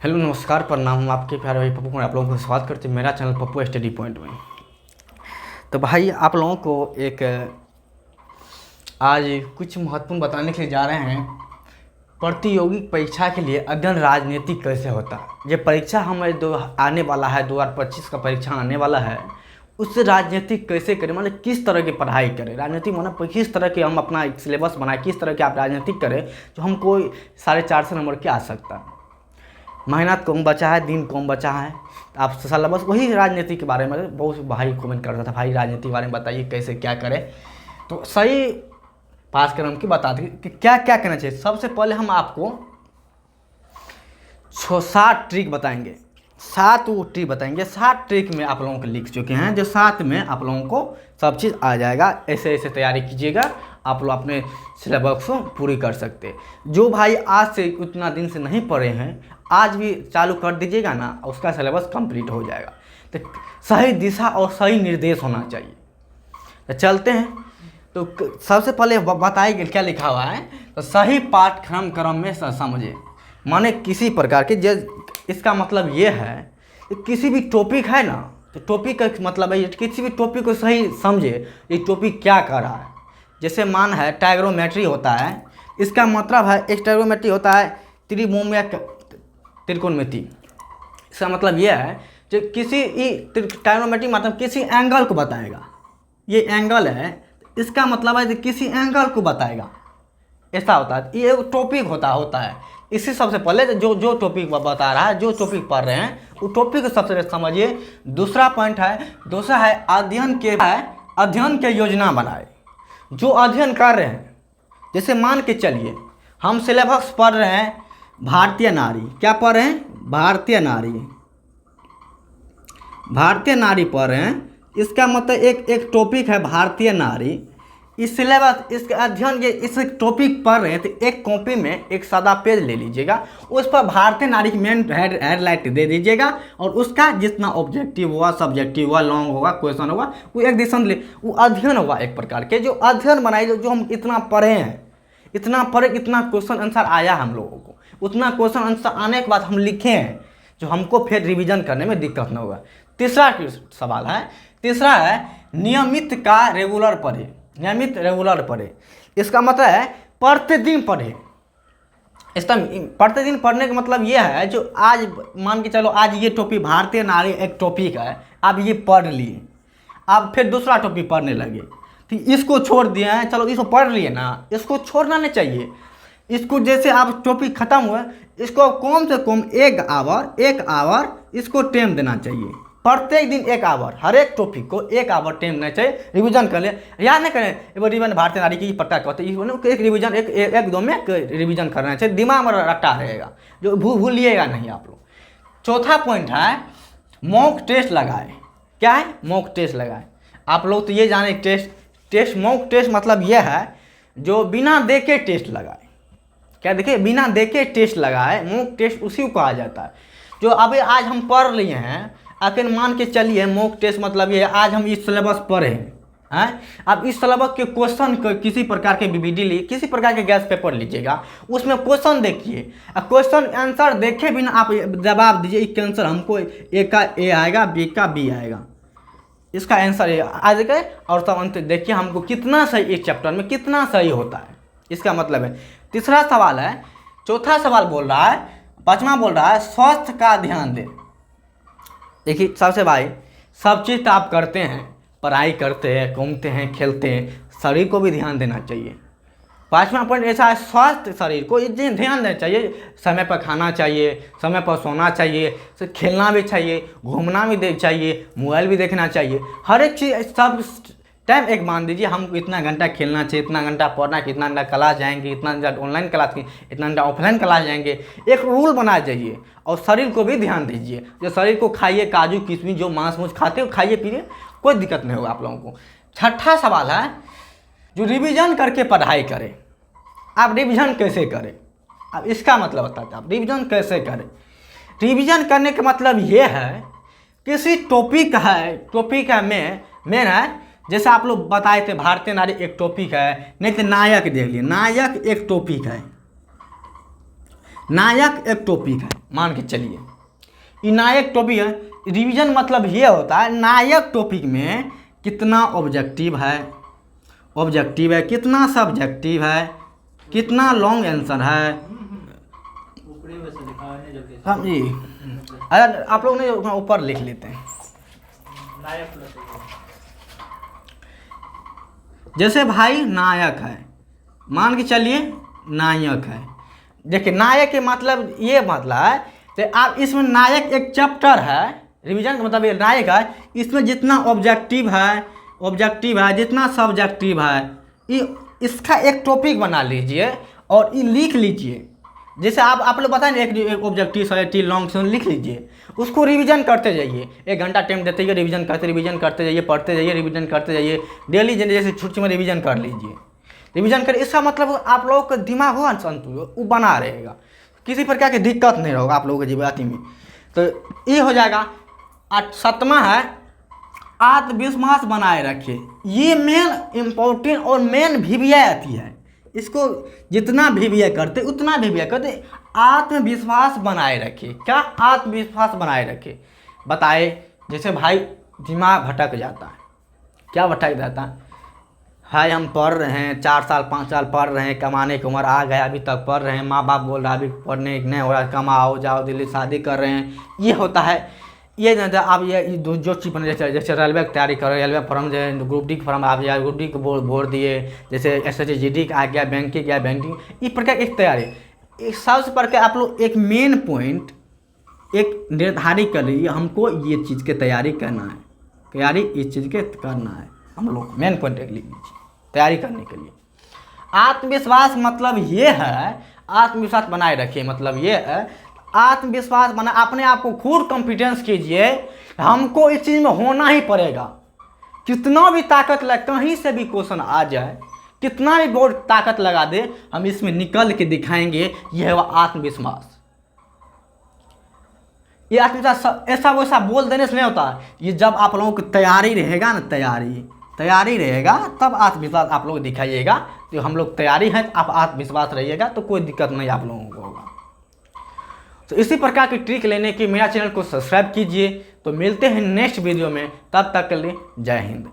Hello नमस्कार प्रणाम। हम आपके प्यारे भाई पप्पू कुमार आप लोगों को स्वागत करते हैं मेरा चैनल पप्पू स्टडी पॉइंट में। तो भाई आप लोगों को एक आज कुछ महत्वपूर्ण बताने के लिए जा रहे हैं। प्रतियोगी परीक्षा के लिए अध्ययन राजनीति कैसे होता है। ये परीक्षा हमें आने वाला है 2025 का परीक्षा आने वाला है। उससे राजनीति कैसे करें, मतलब किस तरह की पढ़ाई करें, राजनीति मतलब किस तरह के हम अपना एक सिलेबस बनाए, किस तरह के आप राजनीतिक करें जो हमको 450 नंबर के आ सकता है। मेहनत कम बचा है, दिन कम बचा है, आप सिलेबस वही राजनीति के बारे में बहुत भाई कमेंट करता था, भाई राजनीति के बारे में बताइए कैसे क्या करें। तो सही पाठ्यक्रम की बता दें कि क्या क्या करना चाहिए। सबसे पहले हम आपको 7 ट्रिक बताएंगे, 7 वो ट्रिक बताएंगे। 7 ट्रिक में आप लोगों को लिख चुके हैं, जो 7 में आप लोगों को सब चीज़ आ जाएगा। ऐसे ऐसे तैयारी कीजिएगा, आप लोग अपने सिलेबस को पूरी कर सकते। जो भाई आज से उतना दिन से नहीं पढ़े हैं, आज भी चालू कर दीजिएगा ना, उसका सिलेबस कंप्लीट हो जाएगा। तो सही दिशा और सही निर्देश होना चाहिए। तो चलते हैं। तो सबसे पहले बताइए क्या लिखा हुआ है। तो सही पाठ्यक्रम में समझे, माने किसी प्रकार के इसका मतलब ये है कि किसी भी टॉपिक है ना, तो टॉपिक का मतलब है किसी भी टॉपिक को सही समझे, ये टॉपिक क्या कर रहा है। जैसे मान है ट्रायगोनोमेट्री होता है, इसका मतलब है एक ट्रायगोनोमेट्री होता है त्रिकोणमिति। इसका मतलब यह है जो किसी ट्रायगोनोमेट्री मतलब किसी एंगल को बताएगा। ये एंगल है, इसका मतलब है कि किसी एंगल को बताएगा, ऐसा होता है। ये टॉपिक होता है। इसी सबसे पहले जो टॉपिक बता रहा है, जो टॉपिक पढ़ रहे हैं, वो टॉपिक को सबसे समझिए। दूसरा पॉइंट है, दूसरा है अध्ययन के योजना बनाए। जो अध्ययन कर रहे हैं, जैसे मान के चलिए हम सिलेबस पढ़ रहे हैं भारतीय नारी, क्या पढ़ रहे हैं, भारतीय नारी पढ़ रहे हैं। इसका मतलब एक टॉपिक है भारतीय नारी। इस सिलेबस इसके अध्ययन के इस टॉपिक पढ़ रहे हैं, तो एक कॉपी में एक सादा पेज ले लीजिएगा, उस पर भारतीय नारी की मेन हेडलाइट दे दीजिएगा, और उसका जितना ऑब्जेक्टिव हुआ, सब्जेक्टिव हुआ, लॉन्ग होगा, क्वेश्चन होगा, वो एक दिशा ले, वो अध्ययन होगा एक प्रकार के। जो अध्ययन बनाए, जो हम इतना पढ़े हैं, इतना क्वेश्चन आंसर आया हम लोगों को, उतना क्वेश्चन आंसर आने के बाद हम लिखे हैं, जो हमको फिर रिवीजन करने में दिक्कत न होगा। तीसरा सवाल है, तीसरा है नियमित रेगुलर पढ़े। इसका मतलब है प्रतिदिन पढ़े। इसका प्रतिदिन पढ़ने का मतलब यह है, जो आज मान के चलो आज ये टॉपिक भारतीय नारी एक टॉपिक है, आप ये पढ़ लिए, आप फिर दूसरा टॉपिक पढ़ने लगे, तो इसको छोड़ दिए हैं, चलो इसको पढ़ लिए ना, इसको छोड़ना नहीं चाहिए। इसको जैसे आप टॉपिक ख़त्म हुआ, इसको कम से कम एक आवर इसको टाइम देना चाहिए। प्रत्येक दिन 1 आवर, हर एक टॉपिक को 1 आवर टाइम देना चाहिए। रिवीजन कर ले, याद नहीं करें एक बार रिवीजन भारतीय नारी की पट्टा कहते हैं, एक रिवीजन एक दो में रिवीजन करना चाहिए, दिमाग में रट्टा रहेगा, जो भूलिएगा नहीं आप लोग। चौथा पॉइंट है मॉक टेस्ट लगाए। क्या है, मॉक टेस्ट लगाए। आप लोग तो ये जाने टेस्ट मॉक टेस्ट मतलब यह है जो बिना देखे टेस्ट लगाए। क्या देखिए, बिना देखे टेस्ट लगाए, मॉक टेस्ट उसी को कहा जाता है। जो अभी आज हम पढ़ लिए हैं, आखिर मान के चलिए मॉक टेस्ट मतलब ये है, आज हम इस सिलेबस पढ़े हैं, अब इस सिलेबस के क्वेश्चन किसी प्रकार के बीबीडी लिए, किसी प्रकार के गैस पेपर लीजिएगा, उसमें क्वेश्चन देखिए, क्वेश्चन आंसर देखे बिना आप जवाब दीजिए। इसका आंसर हमको ए का ए आएगा, बी का बी आएगा, इसका आंसर आ जाएगा, और तब अंत देखिए हमको कितना सही एक चैप्टर में कितना सही होता है। इसका मतलब है। तीसरा सवाल है, चौथा सवाल बोल रहा है, 5वां बोल रहा है स्वास्थ्य का ध्यान दें। देखिए सबसे भाई, सब चीज़ तो आप करते हैं, पढ़ाई करते हैं, घूमते हैं, खेलते हैं, शरीर को भी ध्यान देना चाहिए। 5वां पॉइंट ऐसा है, स्वास्थ्य शरीर को ध्यान देना चाहिए। समय पर खाना चाहिए, समय पर सोना चाहिए, खेलना भी चाहिए, घूमना भी चाहिए, मोबाइल भी देखना चाहिए, हर एक चीज़ सब टाइम एक मान दीजिए। हमको इतना घंटा खेलना चाहिए, इतना घंटा पढ़ना, कितना घंटा क्लास जाएंगे, इतना घंटा ऑनलाइन क्लास की, इतना घंटा ऑफलाइन क्लास जाएंगे, एक रूल बना जाइए। और शरीर को भी ध्यान दीजिए, जो शरीर को खाइए, काजू किशमिश जो मांस मूस खाते हो खाइए पीजिए, कोई दिक्कत नहीं होगा आप लोगों को। छठा सवाल है, जो रिवीजन करके पढ़ाई करें। आप रिवीजन कैसे करें, अब इसका मतलब बताते हैं आप रिवीजन कैसे करें। रिवीजन करने का मतलब ये है, किसी टॉपिक है मेन है, जैसे आप लोग बताए थे भारतीय नारी एक टॉपिक है, नहीं तो नायक देख लिए, नायक एक टॉपिक है, नायक एक टॉपिक है, मान के चलिए ये नायक टॉपिक है। रिवीजन मतलब ये होता है नायक टॉपिक में कितना ऑब्जेक्टिव है, कितना सब्जेक्टिव है, कितना लॉन्ग आंसर है। हाँ जी, अगर आप लोग ने ऊपर लिख लेते हैं। जैसे भाई नायक है, मान के चलिए नायक है। देखिए नायक के मतलब ये मतलब है कि आप इसमें नायक एक चैप्टर है, रिवीजन का मतलब ये नायक है, इसमें जितना ऑब्जेक्टिव है, जितना सब्जेक्टिव है, ये इसका एक टॉपिक बना लीजिए और ये लिख लीजिए। जैसे आप लोग बताएं एक ऑब्जेक्टिव सब्जेक्टिव लॉन्ग से लिख लीजिए, उसको रिवीजन करते जाइए। 1 घंटा टाइम देते जाइए, रिवीजन करते जाइए, पढ़ते जाइए, रिवीजन करते जाइए डेली। जैसे छुट्टी में रिवीजन कर लीजिए, रिवीजन कर। इसका मतलब आप लोगों का दिमाग होगा संतुलित, वो बना रहेगा, किसी प्रकार की दिक्कत नहीं होगा आप लोगों के जीवन में। तो ये हो जाएगा। 7वां है आत्मविश्वास बनाए रखे। ये मेन इम्पोर्टेंट और मेन वीवीआई आती है। इसको जितना वीवीआई करते उतना वीवीआई करते। आत्मविश्वास बनाए रखे। क्या आत्मविश्वास बनाए रखे बताए। जैसे भाई दिमाग भटक जाता है, क्या भटक जाता है, भाई हम पढ़ रहे हैं 4 साल 5 साल पढ़ रहे हैं, कमाने की उम्र आ गया, अभी तक पढ़ रहे हैं, माँ बाप बोल रहा है अभी पढ़ने नहीं हो रहा, कमाओ जाओ दिल्ली शादी कर रहे हैं, ये होता है। ये आप ये जो चीज़ बने, जैसे रेलवे की तैयारी कर रहे हैं, रेलवे फॉर्म जो ग्रुप डी फॉर्म आप या ग्रुप डी को भोर दिए, जैसे SSGD आ गया, बैंकिंग इस प्रकार एक तैयारी। सबसे पढ़ के आप लोग एक मेन पॉइंट एक निर्धारित कर लीजिए, हमको ये चीज़ की तैयारी करना है, इस चीज़ के करना है। हम लोग मेन पॉइंट एक लिख लीजिए तैयारी करने के लिए। आत्मविश्वास मतलब ये है, आत्मविश्वास बनाए रखिए मतलब ये है, आत्मविश्वास बना, अपने आप को खुद कॉन्फिडेंस कीजिए, हमको इस चीज़ में होना ही पड़ेगा। कितना भी ताकत लगे, कहीं से भी क्वेश्चन आ जाए, कितना भी बोर्ड ताकत लगा दे, हम इसमें निकल के दिखाएंगे। यह है आत्मविश्वास। ये आत्मविश्वास ऐसा वैसा बोल देने से नहीं होता। ये जब आप लोगों की तैयारी रहेगा ना, तैयारी रहेगा, तब आत्मविश्वास आप लोग दिखाइएगा। तो हम लोग तैयारी है, आप आत्मविश्वास रहिएगा तो कोई दिक्कत नहीं आप लोगों को होगा। तो इसी प्रकार की ट्रिक लेने की मेरा चैनल को सब्सक्राइब कीजिए। तो मिलते हैं नेक्स्ट वीडियो में, तब तक के लिए जय हिंद।